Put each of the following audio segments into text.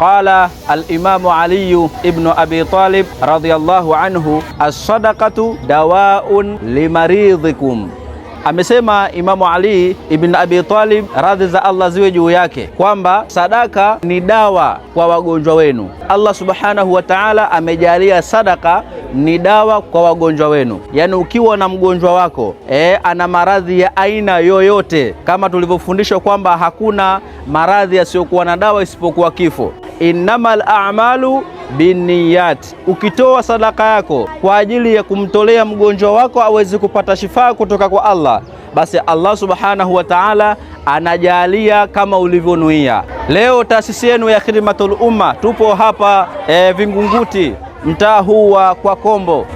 Qala al-Imamu Ali ibn Abi Talib radhiyallahu anhu, as-sadaqatu dawaun limaridhikum. Amesema Imamu Ali ibn Abi Talib, radhi za Allah ziwe juu yake, kwamba sadaka ni dawa kwa wagonjwa wenu. Allah subhanahu wa ta'ala amejalia sadaka ni dawa kwa wagonjwa wenu. Yani ukiwa na mgonjwa wako ana maradhi ya aina yoyote, kama tulivyofundishwa kwamba hakuna maradhi yasiyokuwa na dawa isipokuwa kifo. Innamal a'malu binniyat. Ukitoa sadaka yako kwa ajili ya kumtolea mgonjwa wako aweze kupata shifaa kutoka kwa Allah, basi Allah subhanahu wa ta'ala anajalia kama ulivyonuia. Leo taasisi yenu ya Khidmatul Umma tupo hapa Vingunguti, mtaa huu wa Kwakombo,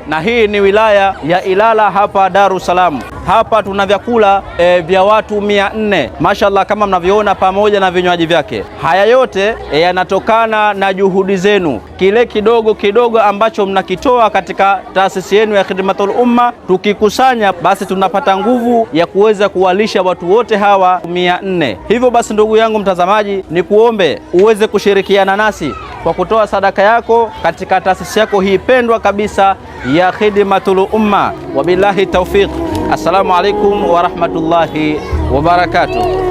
na hii ni wilaya ya Ilala hapa Dar es Salaam. Hapa tuna vyakula vya watu 400 mashallah, kama mnavyoona, pamoja na vinywaji vyake. Haya yote yanatokana na juhudi zenu. Kile kidogo kidogo ambacho mnakitoa katika taasisi yenu ya Khidmatul Umma, tukikusanya basi tunapata nguvu ya kuweza kuwalisha watu wote hawa 400. Hivyo basi, ndugu yangu mtazamaji, ni kuombe uweze kushirikiana nasi kwa kutoa sadaka yako katika taasisi yako hii pendwa kabisa ya Khidmatul Umma. Wabillahi tawfiq. Assalamu alaikum wa rahmatullahi wa barakatuh.